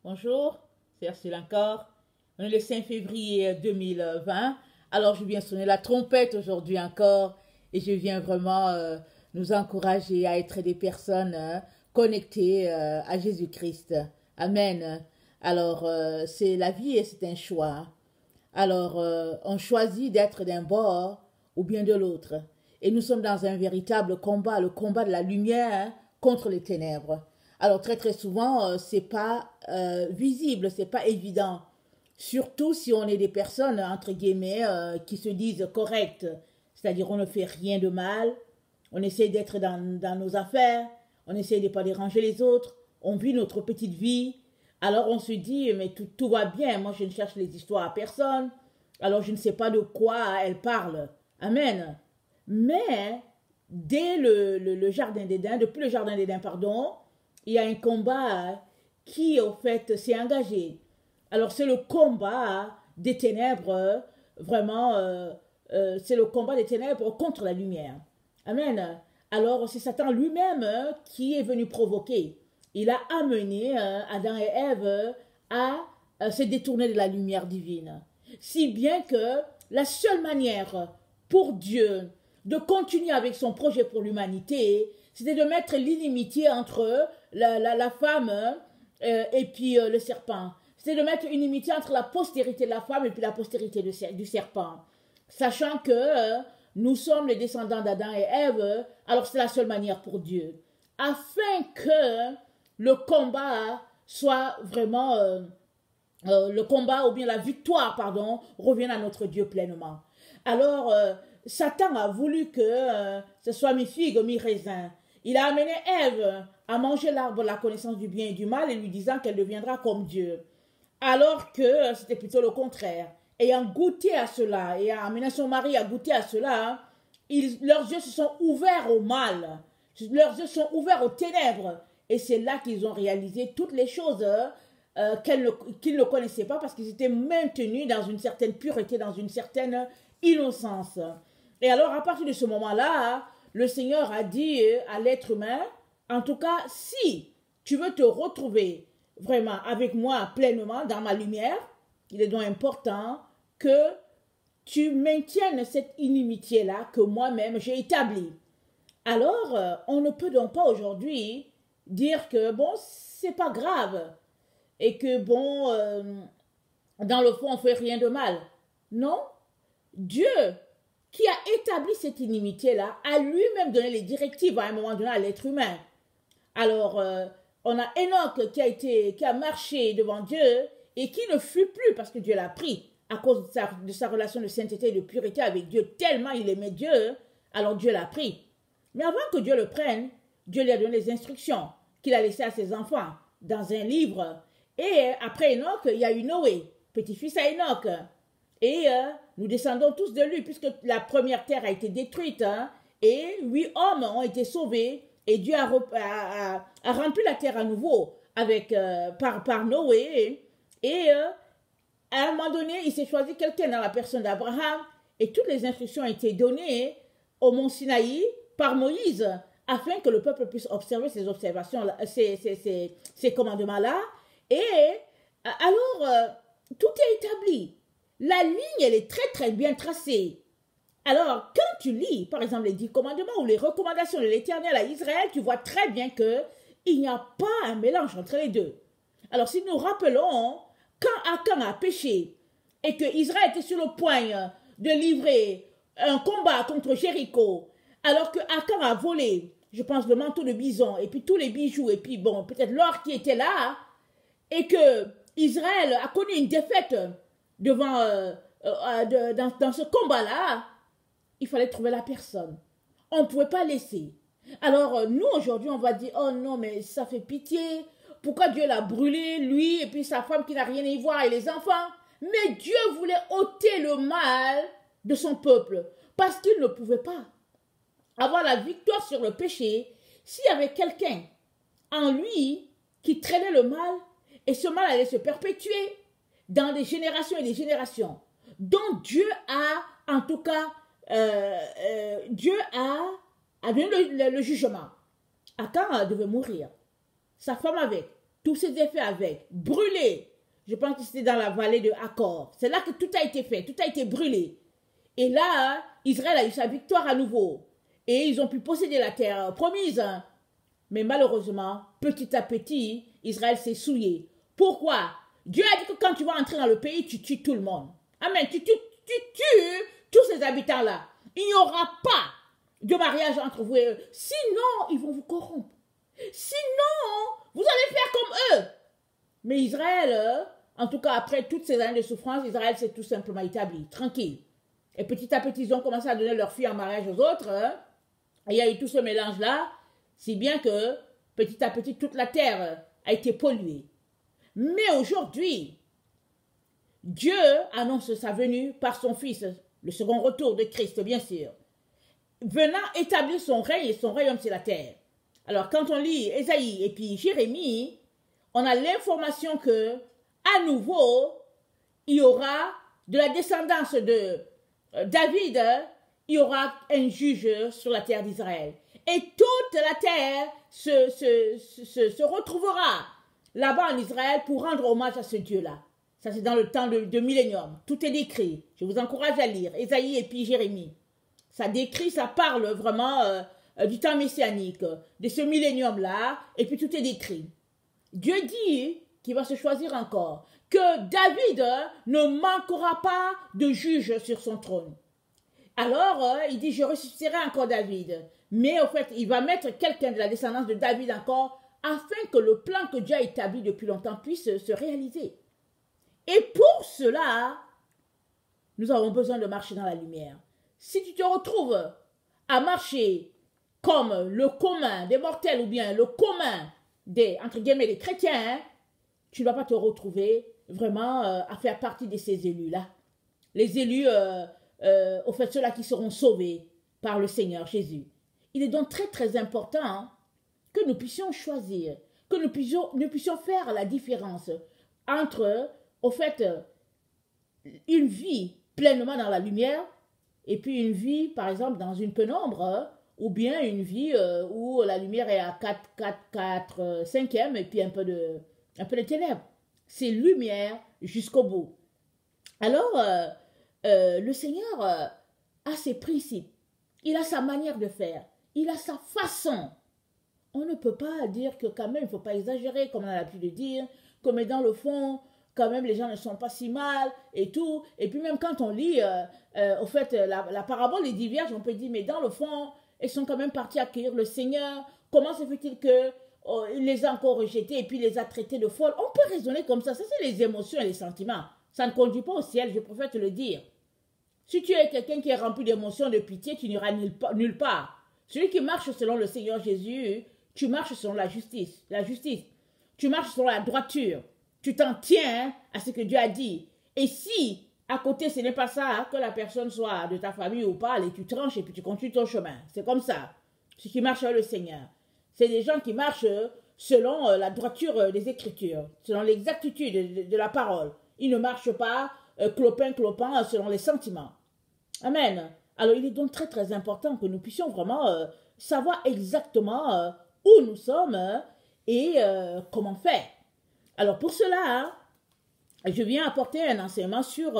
Bonjour, c'est Ursule encore. On est le 5 février 2020. Alors je viens sonner la trompette aujourd'hui encore et je viens vraiment nous encourager à être des personnes connectées à Jésus-Christ. Amen. Alors c'est la vie et c'est un choix. Alors on choisit d'être d'un bord ou bien de l'autre. Et nous sommes dans un véritable combat, le combat de la lumière contre les ténèbres. Alors très souvent, c'est pas visible, c'est pas évident. Surtout si on est des personnes entre guillemets qui se disent correctes, c'est-à-dire on ne fait rien de mal, on essaie d'être dans nos affaires, on essaie de pas déranger les autres, on vit notre petite vie. Alors on se dit mais tout va bien, moi je ne cherche les histoires à personne. Alors je ne sais pas de quoi elle parle. Amen. Mais dès le jardin d'Éden, depuis le jardin d'Éden, pardon, il y a un combat qui, au fait, s'est engagé. Alors, c'est le combat des ténèbres, vraiment, c'est le combat des ténèbres contre la lumière. Amen. Alors, c'est Satan lui-même qui est venu provoquer. Il a amené Adam et Ève à se détourner de la lumière divine. Si bien que la seule manière pour Dieu de continuer avec son projet pour l'humanité, c'était de mettre l'inimitié entre la femme et puis le serpent. C'était de mettre une inimitié entre la postérité de la femme et puis la postérité du serpent. Sachant que nous sommes les descendants d'Adam et Ève, alors c'est la seule manière pour Dieu. Afin que le combat soit vraiment le combat ou bien la victoire, pardon, revienne à notre Dieu pleinement. Alors, Satan a voulu que ce soit mi-figue, mi-raisin. Il a amené Ève à manger l'arbre de la connaissance du bien et du mal et lui disant qu'elle deviendra comme Dieu. Alors que c'était plutôt le contraire. Ayant goûté à cela et a amené son mari à goûter à cela, leurs yeux se sont ouverts au mal. Leurs yeux sont ouverts aux ténèbres. Et c'est là qu'ils ont réalisé toutes les choses qu'ils ne connaissaient pas parce qu'ils étaient maintenus dans une certaine pureté, dans une certaine innocence. Et alors, à partir de ce moment-là, le Seigneur a dit à l'être humain, en tout cas, si tu veux te retrouver vraiment avec moi pleinement dans ma lumière, il est donc important que tu maintiennes cette inimitié-là que moi-même j'ai établie. Alors, on ne peut donc pas aujourd'hui dire que, bon, c'est pas grave et que, bon, dans le fond, on fait rien de mal. Non, Dieu, qui a établi cette inimitié-là, a lui-même donné les directives à un moment donné à l'être humain. Alors, on a Enoch qui a marché devant Dieu et qui ne fut plus parce que Dieu l'a pris à cause de sa relation de sainteté et de pureté avec Dieu, tellement il aimait Dieu, alors Dieu l'a pris. Mais avant que Dieu le prenne, Dieu lui a donné les instructions qu'il a laissées à ses enfants dans un livre. Et après Enoch, il y a eu Noé, petit-fils à Enoch. Et nous descendons tous de lui, puisque la première terre a été détruite, hein, et 8 hommes ont été sauvés, et Dieu a rempli la terre à nouveau avec, par Noé. Et à un moment donné, il s'est choisi quelqu'un dans la personne d'Abraham, et toutes les instructions ont été données au mont Sinaï par Moïse, afin que le peuple puisse observer ces observations, ces commandements-là. Et alors, tout est établi. La ligne, elle est très bien tracée. Alors, quand tu lis, par exemple, les 10 commandements ou les recommandations de l'Éternel à Israël, tu vois très bien qu'il n'y a pas un mélange entre les deux. Alors, si nous rappelons, quand Akan a péché et que Israël était sur le point de livrer un combat contre Jéricho, alors que Akan a volé, je pense, le manteau de bison et puis tous les bijoux et puis, bon, peut-être l'or qui était là, et que Israël a connu une défaite devant, dans ce combat-là, il fallait trouver la personne. On ne pouvait pas laisser. Alors, nous, aujourd'hui, on va dire, oh non, mais ça fait pitié. Pourquoi Dieu l'a brûlé, lui, et puis sa femme qui n'a rien à y voir, et les enfants? Mais Dieu voulait ôter le mal de son peuple, parce qu'il ne pouvait pas avoir la victoire sur le péché s'il y avait quelqu'un en lui qui traînait le mal, et ce mal allait se perpétuer dans des générations et des générations. Donc Dieu a, en tout cas, Dieu a donné le jugement. Akan devait mourir. Sa femme avec. tous ses effets avec, brûlés. Je pense que c'était dans la vallée de Accor. C'est là que tout a été fait, tout a été brûlé. Et là, Israël a eu sa victoire à nouveau. Et ils ont pu posséder la terre promise. Mais malheureusement, petit à petit, Israël s'est souillé. Pourquoi? Dieu a dit que quand tu vas entrer dans le pays, tu tues tout le monde. Amen. Tu tues tous ces habitants-là. Il n'y aura pas de mariage entre vous et eux. Sinon, ils vont vous corrompre. Sinon, vous allez faire comme eux. Mais Israël, en tout cas après toutes ces années de souffrance, Israël s'est tout simplement établi, tranquille. Et petit à petit, ils ont commencé à donner leurs filles en mariage aux autres. Et il y a eu tout ce mélange-là, si bien que petit à petit, toute la terre a été polluée. Mais aujourd'hui, Dieu annonce sa venue par son Fils, le second retour de Christ, bien sûr, venant établir son règne et son royaume sur la terre. Alors, quand on lit Ésaïe et puis Jérémie, on a l'information que, à nouveau, il y aura de la descendance de David, il y aura un juge sur la terre d'Israël. Et toute la terre se retrouvera là-bas en Israël pour rendre hommage à ce Dieu-là. Ça, c'est dans le temps de millénium. Tout est décrit. Je vous encourage à lire Ésaïe et puis Jérémie. Ça décrit, ça parle vraiment du temps messianique, de ce millénium-là, et puis tout est décrit. Dieu dit qu'il va se choisir encore, que David ne manquera pas de juge sur son trône. Alors, il dit, je ressusciterai encore David. Mais au fait, il va mettre quelqu'un de la descendance de David encore, afin que le plan que Dieu a établi depuis longtemps puisse se réaliser. Et pour cela, nous avons besoin de marcher dans la lumière. Si tu te retrouves à marcher comme le commun des mortels ou bien le commun des, entre guillemets, des chrétiens, tu ne vas pas te retrouver vraiment à faire partie de ces élus-là. Les élus, au fait, ceux-là qui seront sauvés par le Seigneur Jésus. Il est donc très, très important que nous puissions choisir, que nous puissions faire la différence entre, au fait, une vie pleinement dans la lumière et puis une vie, par exemple, dans une pénombre, ou bien une vie où la lumière est à 4 cinquièmes et puis un peu de ténèbres. C'est lumière jusqu'au bout. Alors, le Seigneur a ses principes, il a sa manière de faire, il a sa façon. On ne peut pas dire que quand même, il ne faut pas exagérer, comme on a l'habitude de dire, que mais dans le fond, quand même, les gens ne sont pas si mal et tout. Et puis même quand on lit, au fait, la parabole des 10 vierges, on peut dire, mais dans le fond, elles sont quand même parties accueillir le Seigneur. Comment se fait-il que il les a encore rejetées et puis les a traitées de folles? On peut raisonner comme ça. Ça, c'est les émotions et les sentiments. Ça ne conduit pas au ciel, je préfère te le dire. Si tu es quelqu'un qui est rempli d'émotions, de pitié, tu n'iras nulle part. Celui qui marche selon le Seigneur Jésus, tu marches selon la justice. Tu marches selon la droiture. Tu t'en tiens à ce que Dieu a dit. Et si, à côté, ce n'est pas ça, que la personne soit de ta famille ou pas, et tu tranches et puis tu continues ton chemin. C'est comme ça. Ceux qui marchent avec le Seigneur. C'est des gens qui marchent selon la droiture des Écritures, selon l'exactitude de la parole. Ils ne marchent pas clopin selon les sentiments. Amen. Alors, il est donc très, très important que nous puissions vraiment savoir exactement où nous sommes et comment faire. Alors, pour cela, je viens apporter un enseignement sur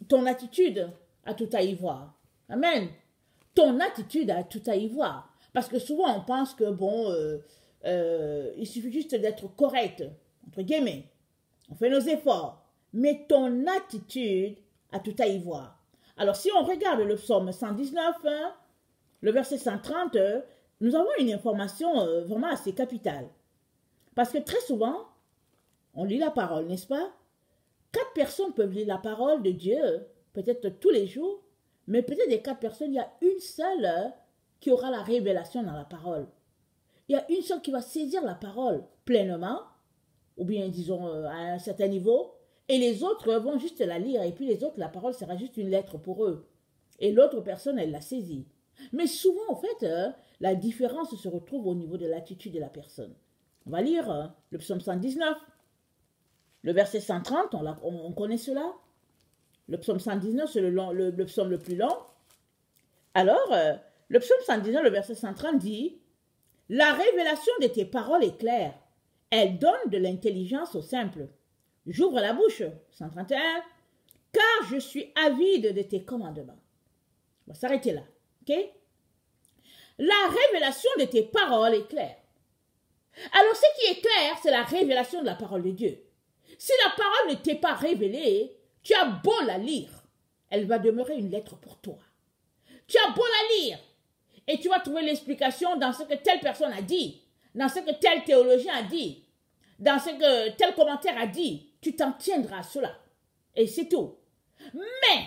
ton attitude à tout à y voir. Amen. Ton attitude à tout à y voir. Parce que souvent, on pense que, bon, il suffit juste d'être correct, entre guillemets. On fait nos efforts. Mais ton attitude à tout à y voir. Alors, si on regarde le psaume 119, le verset 130, nous avons une information vraiment assez capitale. Parce que très souvent, on lit la parole, n'est-ce pas? 4 personnes peuvent lire la parole de Dieu, peut-être tous les jours, mais peut-être des 4 personnes, il y a une seule qui aura la révélation dans la parole. Il y a une seule qui va saisir la parole pleinement, ou bien disons à un certain niveau, et les autres vont juste la lire, et puis les autres, la parole sera juste une lettre pour eux. Et l'autre personne, elle la saisit. Mais souvent, en fait, la différence se retrouve au niveau de l'attitude de la personne. On va lire le psaume 119, le verset 130, on connaît cela. Le psaume 119, c'est le psaume le plus long. Alors, le psaume 119, le verset 130 dit « La révélation de tes paroles est claire. Elle donne de l'intelligence aux simples. J'ouvre la bouche, 131, car je suis avide de tes commandements. On va s'arrêter là, ok? La révélation de tes paroles est claire. Alors, ce qui est clair, c'est la révélation de la parole de Dieu. Si la parole ne t'est pas révélée, tu as beau la lire, elle va demeurer une lettre pour toi. Tu as beau la lire, et tu vas trouver l'explication dans ce que telle personne a dit, dans ce que tel théologien a dit, dans ce que tel commentaire a dit. Tu t'en tiendras à cela. Et c'est tout. Mais,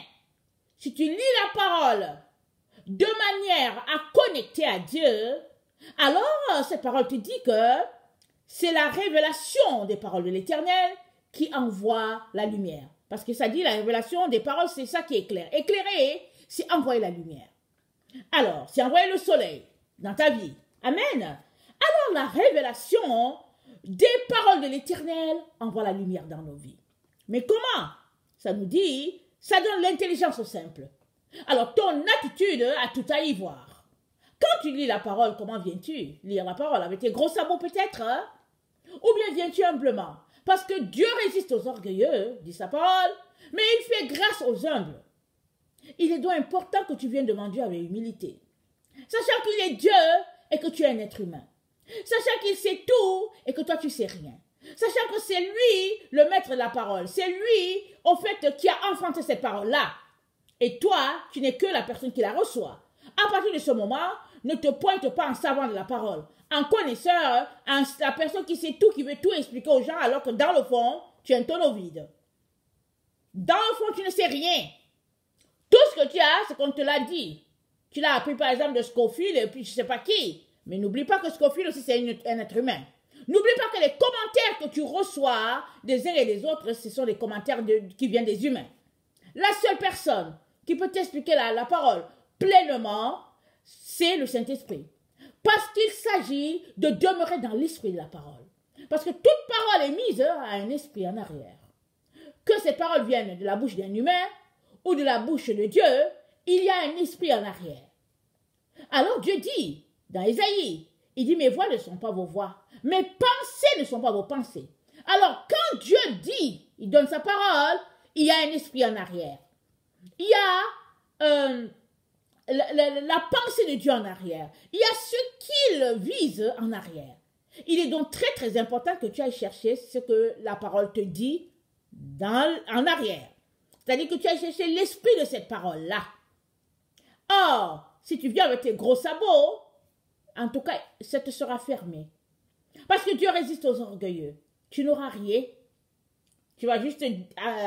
si tu lis la parole de manière à connecter à Dieu, alors cette parole te dit que c'est la révélation des paroles de l'Éternel qui envoie la lumière. Parce que ça dit la révélation des paroles, c'est ça qui est clair. Éclairer, c'est envoyer la lumière. Alors, c'est envoyer le soleil dans ta vie. Amen. Alors, la révélation des paroles de l'Éternel envoie la lumière dans nos vies. Mais comment? Ça nous dit, ça donne l'intelligence au simple. Alors, ton attitude a tout à y voir. Quand tu lis la parole, comment viens-tu lire la parole? Avec tes gros sabots peut-être, hein? Ou bien viens-tu humblement? Parce que Dieu résiste aux orgueilleux, dit sa parole, mais il fait grâce aux humbles. Il est donc important que tu viennes devant Dieu avec humilité, sachant qu'il est Dieu et que tu es un être humain, sachant qu'il sait tout et que toi tu sais rien, sachant que c'est lui le maître de la parole, c'est lui au fait qui a enfanté cette parole-là, et toi tu n'es que la personne qui la reçoit. À partir de ce moment, ne te pointe pas en savant de la parole, en connaisseur, en la personne qui sait tout, qui veut tout expliquer aux gens, alors que dans le fond, tu es un tonneau vide. Dans le fond, tu ne sais rien. Tout ce que tu as, c'est qu'on te l'a dit. Tu l'as appris par exemple de Scofield et puis je ne sais pas qui. Mais n'oublie pas que Scofield aussi c'est un être humain. N'oublie pas que les commentaires que tu reçois des uns et des autres, ce sont des commentaires qui viennent des humains. La seule personne qui peut t'expliquer la parole pleinement, c'est le Saint-Esprit. Parce qu'il s'agit de demeurer dans l'esprit de la parole. Parce que toute parole est mise à un esprit en arrière. Que cette parole vienne de la bouche d'un humain ou de la bouche de Dieu, il y a un esprit en arrière. Alors Dieu dit, dans Ésaïe, il dit, mes voix ne sont pas vos voix, mes pensées ne sont pas vos pensées. Alors quand Dieu dit, il donne sa parole, il y a un esprit en arrière. Il y a la pensée de Dieu en arrière. Il y a ce qu'il vise en arrière. Il est donc très très important que tu ailles chercher ce que la parole te dit en arrière. C'est-à-dire que tu ailles chercher l'esprit de cette parole-là. Or, si tu viens avec tes gros sabots, en tout cas, ça te sera fermé. Parce que Dieu résiste aux orgueilleux. Tu n'auras rien. Tu vas juste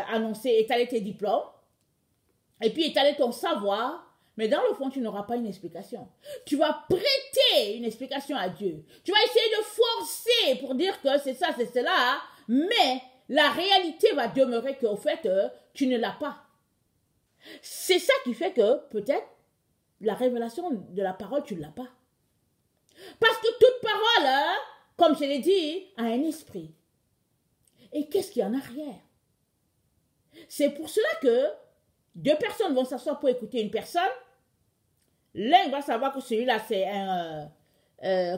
annoncer, étaler tes diplômes, et puis étaler ton savoir, mais dans le fond, tu n'auras pas une explication. Tu vas prêter une explication à Dieu. Tu vas essayer de forcer pour dire que c'est ça, c'est cela, mais la réalité va demeurer qu'au fait, tu ne l'as pas. C'est ça qui fait que, peut-être, la révélation de la parole, tu ne l'as pas. Parce que toute parole, comme je l'ai dit, a un esprit. Et qu'est-ce qu'il y a en arrière? C'est pour cela que deux personnes vont s'asseoir pour écouter une personne. L'un va savoir que celui-là, c'est un,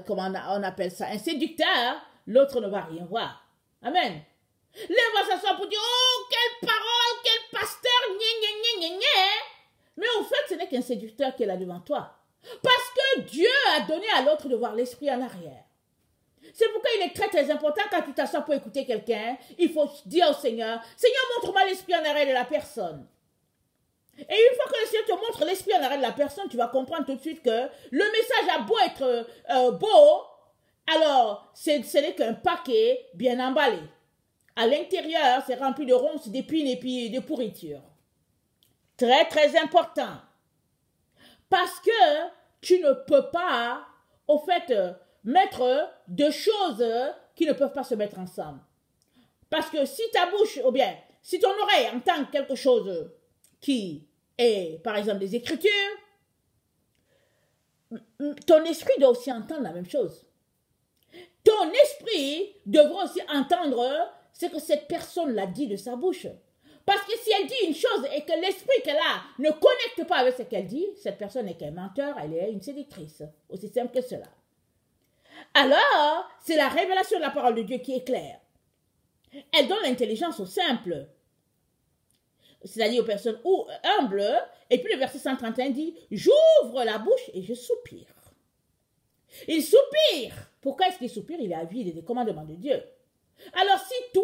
comment on appelle ça, un séducteur. L'autre ne va rien voir. Amen. L'un va s'asseoir pour dire, oh, quelle parole, quel pasteur, gna, gna, gna, gna, gna. Mais au fait, ce n'est qu'un séducteur qui est là devant toi. Parce que Dieu a donné à l'autre de voir l'esprit en arrière. C'est pourquoi il est très très important quand tu t'assois pour écouter quelqu'un, il faut dire au Seigneur, Seigneur, montre-moi l'esprit en arrière de la personne. Et une fois que le Seigneur te montre l'esprit en arrière de la personne, tu vas comprendre tout de suite que le message a beau être beau, alors ce n'est qu'un paquet bien emballé. À l'intérieur, c'est rempli de ronces, d'épines et puis de pourriture. Très très important. Parce que tu ne peux pas, au fait, mettre deux choses qui ne peuvent pas se mettre ensemble. Parce que si ta bouche, ou bien, si ton oreille entend quelque chose qui est, par exemple, des Écritures, ton esprit doit aussi entendre la même chose. Ton esprit devra aussi entendre ce que cette personne l'a dit de sa bouche. Parce que si elle dit une chose et que l'esprit qu'elle a ne connecte pas avec ce qu'elle dit, cette personne n'est qu'un menteur, elle est une séductrice. Aussi simple que cela. Alors, c'est la révélation de la parole de Dieu qui est claire. Elle donne l'intelligence aux simples, c'est-à-dire aux personnes humbles. Et puis le verset 131 dit, j'ouvre la bouche et je soupire. Il soupire. Pourquoi est-ce qu'il soupire? Il est avide des commandements de Dieu. Alors si toi,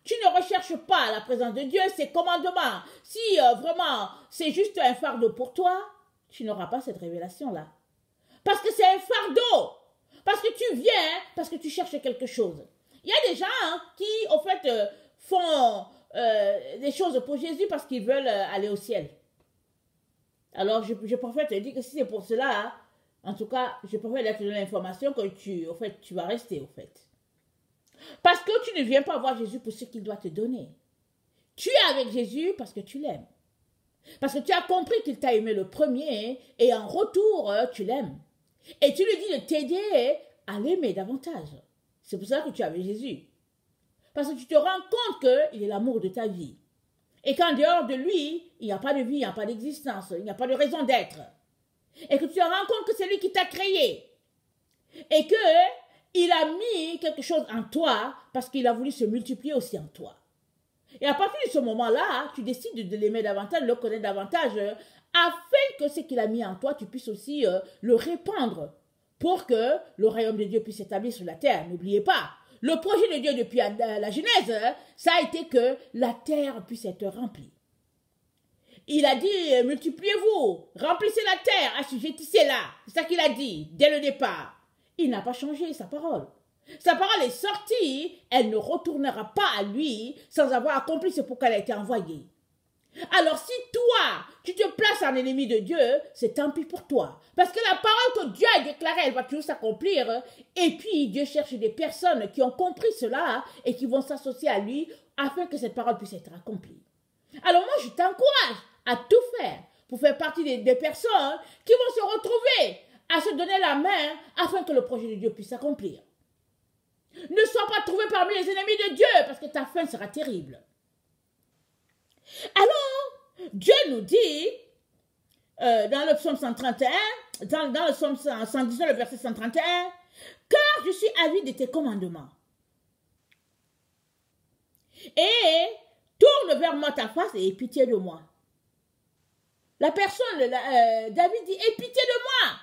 tu ne recherches pas la présence de Dieu, ses commandements, si vraiment c'est juste un fardeau pour toi, tu n'auras pas cette révélation-là. Parce que c'est un fardeau. Parce que tu viens, parce que tu cherches quelque chose. Il y a des gens qui, au fait, font des choses pour Jésus parce qu'ils veulent aller au ciel. Alors, je préfère te dire que si c'est pour cela, en tout cas, je préfère te donner l'information que tu vas rester, au fait. Parce que tu ne viens pas voir Jésus pour ce qu'il doit te donner. Tu es avec Jésus parce que tu l'aimes. Parce que tu as compris qu'il t'a aimé le premier et en retour, tu l'aimes. Et tu lui dis de t'aider à l'aimer davantage. C'est pour ça que tu es avec Jésus. Parce que tu te rends compte qu'il est l'amour de ta vie. Et qu'en dehors de lui, il n'y a pas de vie, il n'y a pas d'existence, il n'y a pas de raison d'être. Et que tu te rends compte que c'est lui qui t'a créé. Et qu'il a mis quelque chose en toi parce qu'il a voulu se multiplier aussi en toi. Et à partir de ce moment-là, tu décides de l'aimer davantage, de le connaître davantage, afin que ce qu'il a mis en toi, tu puisses aussi le répandre pour que le royaume de Dieu puisse s'établir sur la terre. N'oubliez pas, le projet de Dieu depuis la Genèse, ça a été que la terre puisse être remplie. Il a dit, multipliez-vous, remplissez la terre, assujettissez-la. C'est ça qu'il a dit dès le départ. Il n'a pas changé sa parole. Sa parole est sortie, elle ne retournera pas à lui sans avoir accompli ce pour qu'elle a été envoyée. Alors si toi, tu te places en ennemi de Dieu, c'est tant pis pour toi. Parce que la parole que Dieu a déclarée, elle va toujours s'accomplir. Et puis Dieu cherche des personnes qui ont compris cela et qui vont s'associer à lui afin que cette parole puisse être accomplie. Alors moi, je t'encourage à tout faire pour faire partie des personnes qui vont se retrouver à se donner la main afin que le projet de Dieu puisse s'accomplir. Ne sois pas trouvé parmi les ennemis de Dieu parce que ta fin sera terrible. Alors, Dieu nous dit, dans le psaume 131, dans le psaume 119, le verset 131, « Car je suis avide de tes commandements. Et tourne vers moi ta face et aie pitié de moi. » La personne, David dit, « Aie pitié de moi.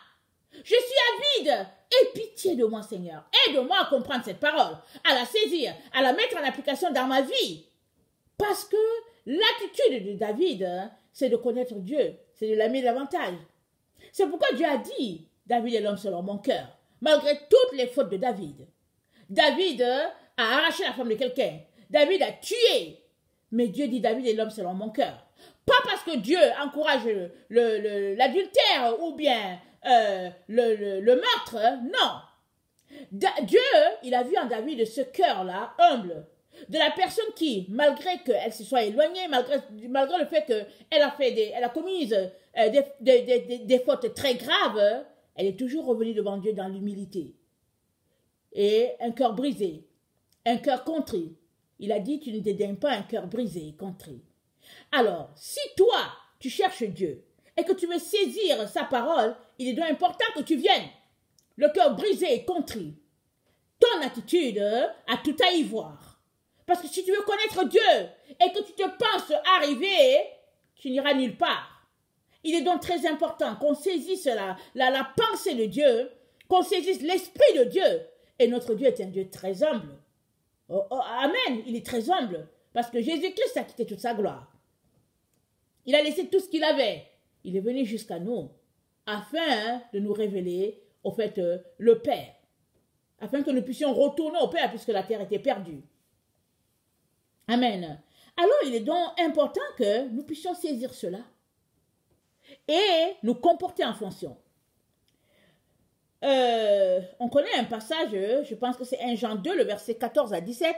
Je suis avide. Aie pitié de moi, Seigneur. Aide-moi à comprendre cette parole, à la saisir, à la mettre en application dans ma vie. » Parce que l'attitude de David, c'est de connaître Dieu, c'est de l'aimer davantage. C'est pourquoi Dieu a dit, David est l'homme selon mon cœur, malgré toutes les fautes de David. David a arraché la femme de quelqu'un. David a tué. Mais Dieu dit, David est l'homme selon mon cœur. Pas parce que Dieu encourage l'adultère ou bien le meurtre, non. Dieu, il a vu en David ce cœur-là, humble, de la personne qui, malgré qu'elle se soit éloignée, malgré le fait qu'elle a commis des fautes très graves, elle est toujours revenue devant Dieu dans l'humilité. Et un cœur brisé, un cœur contrit. Il a dit, tu ne dédaignes pas un cœur brisé et contrit. Alors, si toi, tu cherches Dieu et que tu veux saisir sa parole, il est donc important que tu viennes, le cœur brisé et contrit. Ton attitude a tout à y voir. Parce que si tu veux connaître Dieu et que tu te penses arriver, tu n'iras nulle part. Il est donc très important qu'on saisisse la pensée de Dieu, qu'on saisisse l'esprit de Dieu. Et notre Dieu est un Dieu très humble. Oh, oh, amen, il est très humble. Parce que Jésus-Christ a quitté toute sa gloire. Il a laissé tout ce qu'il avait. Il est venu jusqu'à nous afin de nous révéler, au fait, le Père. Afin que nous puissions retourner au Père puisque la terre était perdue. Amen. Alors, il est donc important que nous puissions saisir cela et nous comporter en fonction. On connaît un passage, je pense que c'est 1 Jean 2, le verset 14 à 17.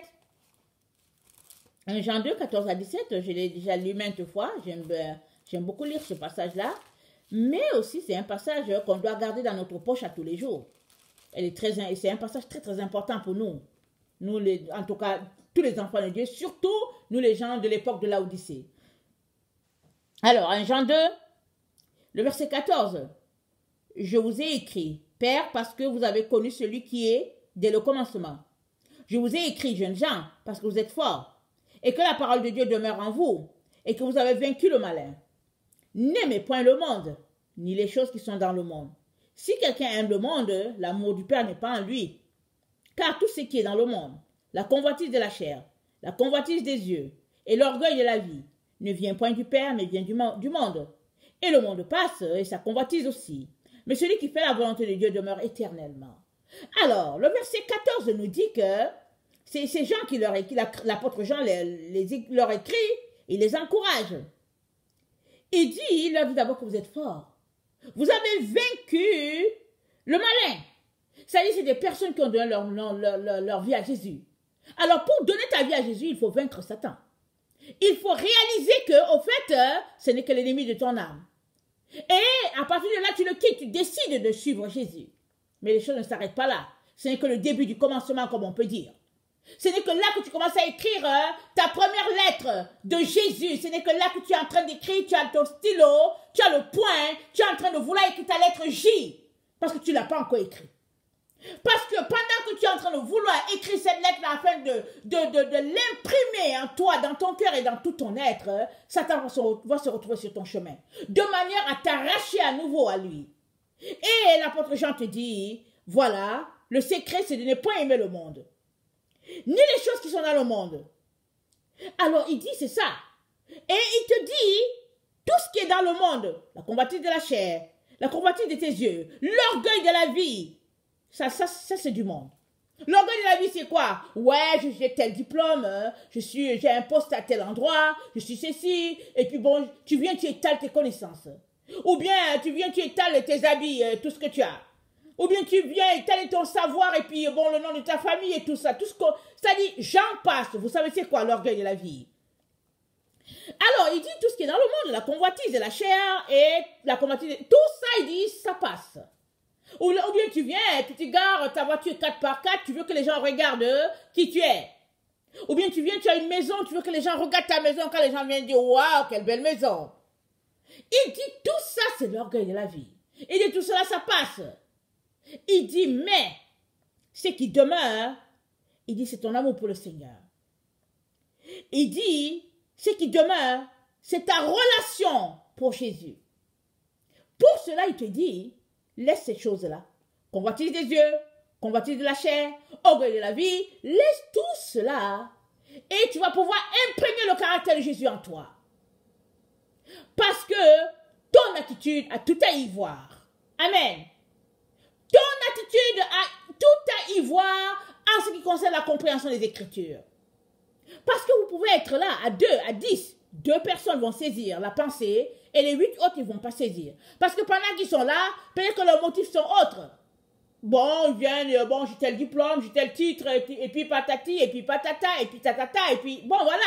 1 Jean 2, 14 à 17, je l'ai déjà lu maintes fois, j'aime beaucoup lire ce passage-là, mais aussi c'est un passage qu'on doit garder dans notre poche à tous les jours. C'est un passage très très important pour nous. En tout cas, tous les enfants de Dieu, surtout nous les gens de l'époque de Laodicée. Alors, 1 Jean 2, le verset 14, « Je vous ai écrit, Père, parce que vous avez connu celui qui est dès le commencement. Je vous ai écrit, jeunes gens, parce que vous êtes forts, et que la parole de Dieu demeure en vous, et que vous avez vaincu le malin. N'aimez point le monde, ni les choses qui sont dans le monde. Si quelqu'un aime le monde, l'amour du Père n'est pas en lui. Car tout ce qui est dans le monde, la convoitise de la chair, la convoitise des yeux, et l'orgueil de la vie, ne vient point du Père, mais vient du monde. Et le monde passe, et sa convoitise aussi. Mais celui qui fait la volonté de Dieu demeure éternellement. Alors, le verset 14 nous dit que c'est ces gens qui leur écrit, l'apôtre Jean leur écrit, il les encourage. Il leur dit d'abord que vous êtes forts. Vous avez vaincu le malin. C'est-à-dire c'est des personnes qui ont donné leur vie à Jésus. Alors, pour donner ta vie à Jésus, il faut vaincre Satan. Il faut réaliser que, au fait, ce n'est que l'ennemi de ton âme. Et à partir de là, tu le quittes, tu décides de suivre Jésus. Mais les choses ne s'arrêtent pas là. Ce n'est que le début du commencement, comme on peut dire. Ce n'est que là que tu commences à écrire ta première lettre de Jésus. Ce n'est que là que tu es en train d'écrire, tu as ton stylo, tu as le point, tu es en train de vouloir écrire ta lettre J. Parce que tu ne l'as pas encore écrit. Parce que pendant que tu es en train de vouloir écrire cette lettre afin de l'imprimer en toi, dans ton cœur et dans tout ton être, Satan va se retrouver sur ton chemin. De manière à t'arracher à nouveau à lui. Et l'apôtre Jean te dit, voilà, le secret c'est de ne pas aimer le monde. Ni les choses qui sont dans le monde. Alors il dit c'est ça. Et il te dit, tout ce qui est dans le monde, la convoitise de la chair, la convoitise de tes yeux, l'orgueil de la vie, ça c'est du monde. L'orgueil de la vie, c'est quoi? Ouais, j'ai tel diplôme, j'ai un poste à tel endroit, je suis ceci, et puis bon, tu viens, tu étales tes connaissances. Ou bien, tu viens, tu étales tes habits, tout ce que tu as. Ou bien, tu viens étaler ton savoir, et puis bon, le nom de ta famille et tout ça. Tout ce que, c'est-à-dire, j'en passe. Vous savez, c'est quoi l'orgueil de la vie? Alors, il dit tout ce qui est dans le monde, la convoitise de la chair et la convoitise, tout ça, il dit, ça passe. Ou bien tu viens, tu gares ta voiture 4x4, tu veux que les gens regardent qui tu es. Ou bien tu viens, tu as une maison, tu veux que les gens regardent ta maison quand les gens viennent dire « Waouh, quelle belle maison !» Il dit tout ça, c'est l'orgueil de la vie. Il dit tout cela, ça passe. Il dit mais, ce qui demeure, il dit c'est ton amour pour le Seigneur. Il dit, ce qui demeure, c'est ta relation pour Jésus. Pour cela, il te dit, laisse ces choses-là. Convoitise des yeux, convoitise de la chair, orgueil de la vie. Laisse tout cela et tu vas pouvoir imprégner le caractère de Jésus en toi. Parce que ton attitude a tout à y voir. Amen. Ton attitude a tout à y voir en ce qui concerne la compréhension des Écritures. Parce que vous pouvez être là à 2, à 10. 2 personnes vont saisir la pensée et les 8 autres, ils ne vont pas saisir. Parce que pendant qu'ils sont là, peut-être que leurs motifs sont autres. Bon, ils viennent, bon, j'ai tel diplôme, j'ai tel titre, et puis patati, et puis patata, et puis tatata, et puis bon, voilà.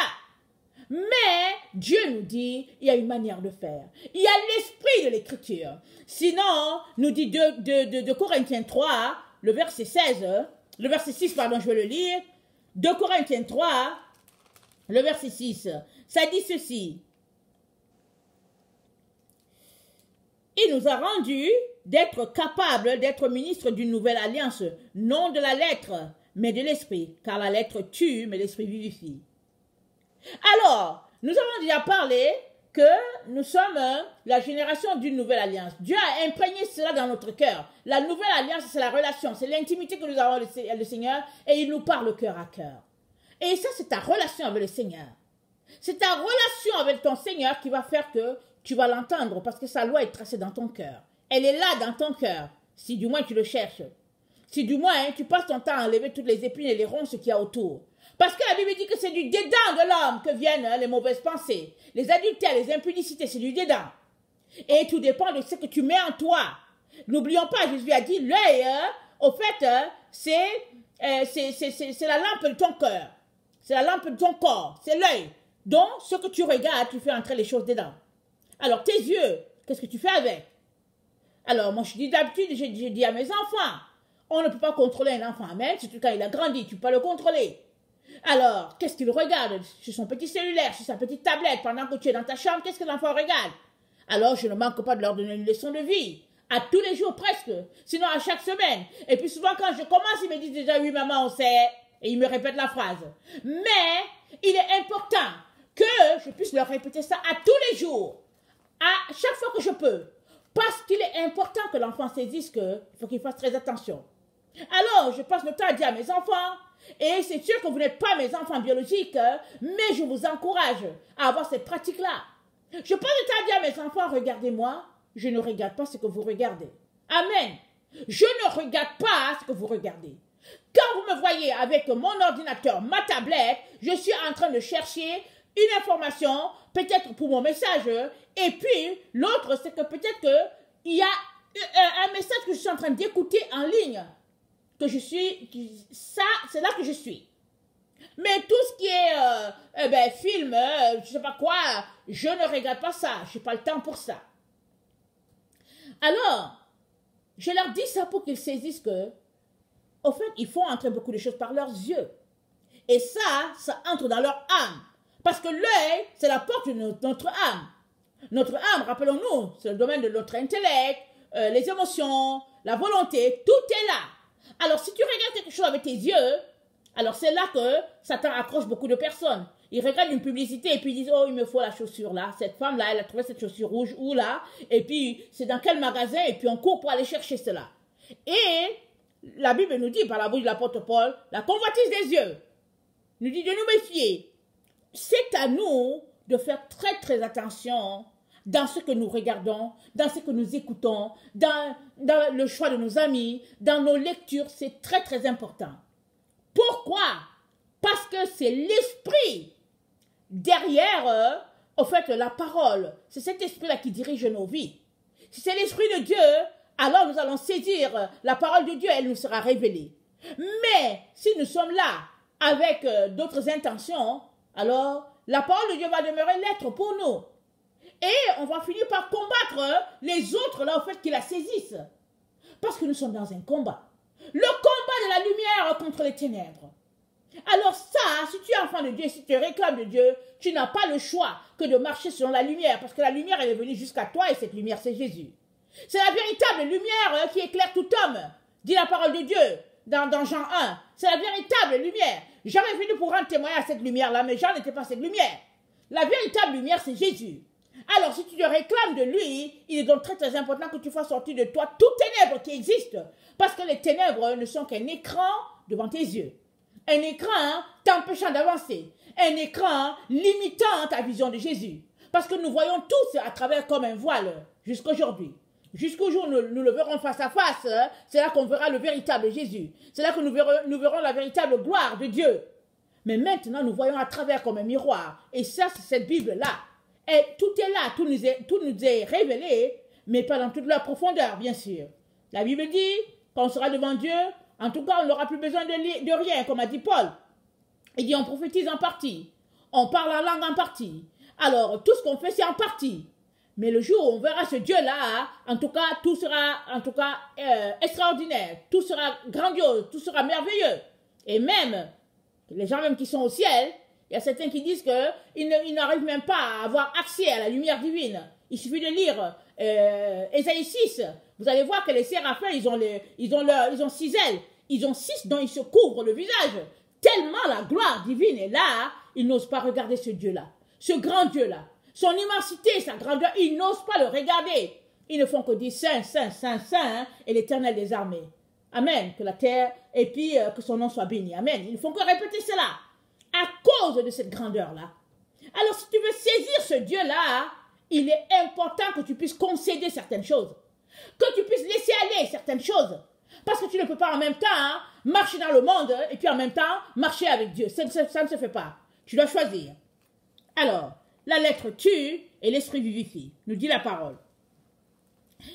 Mais Dieu nous dit, il y a une manière de faire. Il y a l'esprit de l'écriture. Sinon, nous dit 2 Corinthiens 3, le verset 16, le verset 6, pardon, je vais le lire. 2 Corinthiens 3, le verset 6, ça dit ceci. Il nous a rendu d'être capables d'être ministres d'une nouvelle alliance, non de la lettre, mais de l'esprit, car la lettre tue, mais l'esprit vivifie. Alors, nous avons déjà parlé que nous sommes la génération d'une nouvelle alliance. Dieu a imprégné cela dans notre cœur. La nouvelle alliance, c'est la relation, c'est l'intimité que nous avons avec le Seigneur et il nous parle cœur à cœur. Et ça, c'est ta relation avec le Seigneur. C'est ta relation avec ton Seigneur qui va faire que tu vas l'entendre parce que sa loi est tracée dans ton cœur. Elle est là dans ton cœur, si du moins tu le cherches. Si du moins tu passes ton temps à enlever toutes les épines et les ronces qu'il y a autour. Parce que la Bible dit que c'est du dédain de l'homme que viennent les mauvaises pensées. Les adultères, les impudicités, c'est du dédain. Et tout dépend de ce que tu mets en toi. N'oublions pas, Jésus a dit, l'œil, au fait, c'est la lampe de ton cœur. C'est la lampe de ton corps. C'est l'œil. Donc, ce que tu regardes, tu fais entrer les choses dedans. Alors, tes yeux, qu'est-ce que tu fais avec? Alors, moi, je dis d'habitude, je dis à mes enfants, on ne peut pas contrôler un enfant, même surtout quand il a grandi, tu peux pas le contrôler. Alors, qu'est-ce qu'il regarde sur son petit cellulaire, sur sa petite tablette, pendant que tu es dans ta chambre, qu'est-ce que l'enfant regarde? Alors, je ne manque pas de leur donner une leçon de vie. À tous les jours presque, sinon à chaque semaine. Et puis souvent quand je commence, ils me disent déjà oui maman on sait. Et ils me répètent la phrase. Mais il est important que je puisse leur répéter ça à tous les jours. À chaque fois que je peux. Parce qu'il est important que l'enfant saisisse qu'il faut qu'il fasse très attention. Alors, je passe le temps à dire à mes enfants, et c'est sûr que vous n'êtes pas mes enfants biologiques, mais je vous encourage à avoir cette pratique-là. Je passe le temps à dire à mes enfants, regardez-moi, je ne regarde pas ce que vous regardez. Amen. Je ne regarde pas ce que vous regardez. Quand vous me voyez avec mon ordinateur, ma tablette, je suis en train de chercher une information, peut-être pour mon message, et puis l'autre, c'est que peut-être qu'il y a un message que je suis en train d'écouter en ligne, que je suis, ça, c'est là que je suis. Mais tout ce qui est film, je sais pas quoi, je ne regarde pas ça, je n'ai pas le temps pour ça. Alors, je leur dis ça pour qu'ils saisissent que, au fait, ils font entrer beaucoup de choses par leurs yeux. Et ça entre dans leur âme. Parce que l'œil, c'est la porte de notre âme. Notre âme, rappelons-nous, c'est le domaine de notre intellect, les émotions, la volonté, tout est là. Alors, si tu regardes quelque chose avec tes yeux, alors c'est là que Satan accroche beaucoup de personnes. Ils regardent une publicité et puis ils disent, oh, il me faut la chaussure là. Cette femme-là, elle a trouvé cette chaussure rouge ou là. Et puis, c'est dans quel magasin? Et puis, on court pour aller chercher cela. Et la Bible nous dit, par la bouche de l'apôtre Paul, la convoitise des yeux nous dit de nous méfier. C'est à nous de faire très très attention dans ce que nous regardons, dans ce que nous écoutons, dans le choix de nos amis, dans nos lectures, c'est très très important. Pourquoi? Parce que c'est l'esprit derrière, au fait, la parole. C'est cet esprit-là qui dirige nos vies. Si c'est l'esprit de Dieu, alors nous allons saisir la parole de Dieu, elle nous sera révélée. Mais si nous sommes là avec d'autres intentions, alors la parole de Dieu va demeurer l'être pour nous. Et on va finir par combattre les autres là au fait qui la saisissent. Parce que nous sommes dans un combat. Le combat de la lumière contre les ténèbres. Alors ça, si tu es enfant de Dieu, si tu réclames de Dieu, tu n'as pas le choix que de marcher selon la lumière. Parce que la lumière, elle est venue jusqu'à toi et cette lumière, c'est Jésus. C'est la véritable lumière qui éclaire tout homme, dit la parole de Dieu dans Jean 1. C'est la véritable lumière. Jean est venu pour rendre témoin à cette lumière-là, mais Jean n'était pas cette lumière. La véritable lumière, c'est Jésus. Alors, si tu te réclames de lui, il est donc très très important que tu fasses sortir de toi toutes ténèbres qui existent. Parce que les ténèbres ne sont qu'un écran devant tes yeux. Un écran t'empêchant d'avancer. Un écran limitant ta vision de Jésus. Parce que nous voyons tous à travers comme un voile jusqu'aujourd'hui. Jusqu'au jour où nous le verrons face à face, c'est là qu'on verra le véritable Jésus. C'est là que nous verrons la véritable gloire de Dieu. Mais maintenant, nous voyons à travers comme un miroir. Et ça, c'est cette Bible-là. Et tout est là, tout nous est révélé, mais pas dans toute leur profondeur, bien sûr. La Bible dit, quand on sera devant Dieu, en tout cas, on n'aura plus besoin de rien, comme a dit Paul. Il dit, on prophétise en partie. On parle en langue en partie. Alors, tout ce qu'on fait, c'est en partie. Mais le jour où on verra ce Dieu-là, en tout cas, tout sera extraordinaire. Tout sera grandiose, tout sera merveilleux. Et même, les gens même qui sont au ciel, il y a certains qui disent qu'ils n'arrivent même pas à avoir accès à la lumière divine. Il suffit de lire Ésaïe 6. Vous allez voir que les séraphins, ils ont 6 ailes. Ils ont 6 dont ils se couvrent le visage. Tellement la gloire divine est là, ils n'osent pas regarder ce Dieu-là. Ce grand Dieu-là. Son immensité, sa grandeur, ils n'osent pas le regarder. Ils ne font que dire Saint, Saint, Saint, Saint, et l'Éternel des armées. Amen. Que la terre, et puis que son nom soit béni. Amen. Ils ne font que répéter cela. À cause de cette grandeur-là. Alors, si tu veux saisir ce Dieu-là, il est important que tu puisses concéder certaines choses. Que tu puisses laisser aller certaines choses. Parce que tu ne peux pas en même temps marcher dans le monde et puis en même temps marcher avec Dieu. Ça ne se fait pas. Tu dois choisir. Alors, la lettre tue et l'esprit vivifie, nous dit la parole.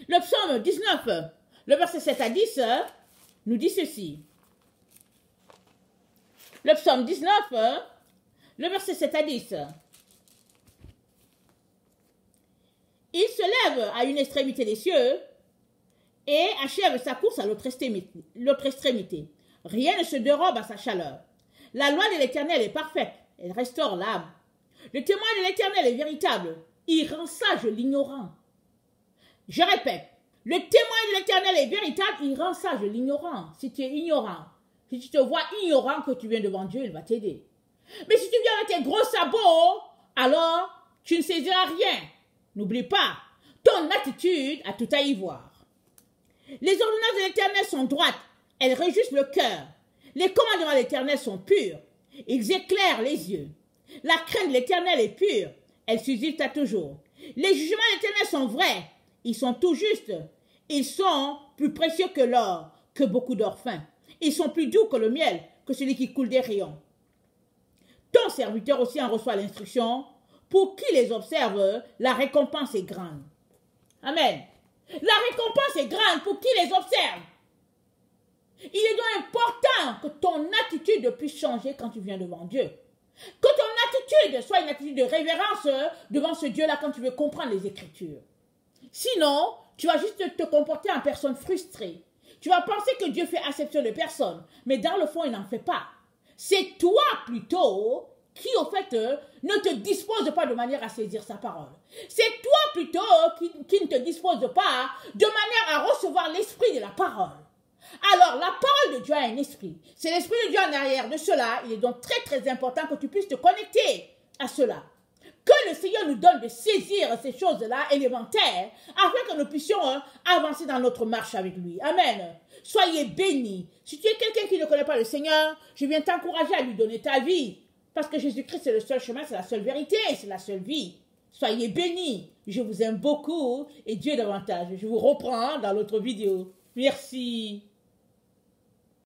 Le psaume 19, le verset 7 à 10, nous dit ceci. Le psaume 19, le verset 7 à 10. Il se lève à une extrémité des cieux et achève sa course à l'autre extrémité. Rien ne se dérobe à sa chaleur. La loi de l'Éternel est parfaite, elle restaure l'âme. Le témoin de l'Éternel est véritable, il rend sage l'ignorant. Je répète, Le témoin de l'Éternel est véritable, il rend sage l'ignorant. Si tu es ignorant, si tu te vois ignorant que tu viens devant Dieu, il va t'aider. Mais si tu viens avec tes gros sabots, alors tu ne saisiras rien. N'oublie pas, ton attitude a tout à y voir. Les ordonnances de l'Éternel sont droites, elles réjouissent le cœur. Les commandements de l'Éternel sont purs, ils éclairent les yeux. La crainte de l'Éternel est pure, elle subsiste à toujours. Les jugements de l'Éternel sont vrais, ils sont tout justes. Ils sont plus précieux que l'or, que beaucoup d'or fin. Ils sont plus doux que le miel, que celui qui coule des rayons. Ton serviteur aussi en reçoit l'instruction. Pour qui les observe, la récompense est grande. Amen. La récompense est grande pour qui les observe. Il est donc important que ton attitude puisse changer quand tu viens devant Dieu. Que ton attitude soit une attitude de révérence devant ce Dieu-là quand tu veux comprendre les Écritures. Sinon, tu vas juste te comporter en personne frustrée. Tu vas penser que Dieu fait acception de personne, mais dans le fond, il n'en fait pas. C'est toi plutôt qui, au fait, ne te dispose pas de manière à saisir sa parole. C'est toi plutôt qui ne te dispose pas de manière à recevoir l'esprit de la parole. Alors, la parole de Dieu a un esprit. C'est l'esprit de Dieu en arrière de cela. Il est donc très, très important que tu puisses te connecter à cela. Que le Seigneur nous donne de saisir ces choses-là élémentaires afin que nous puissions avancer dans notre marche avec lui. Amen. Soyez bénis. Si tu es quelqu'un qui ne connaît pas le Seigneur, je viens t'encourager à lui donner ta vie. Parce que Jésus-Christ, c'est le seul chemin, c'est la seule vérité, c'est la seule vie. Soyez bénis. Je vous aime beaucoup et Dieu davantage. Je vous reprends dans l'autre vidéo. Merci.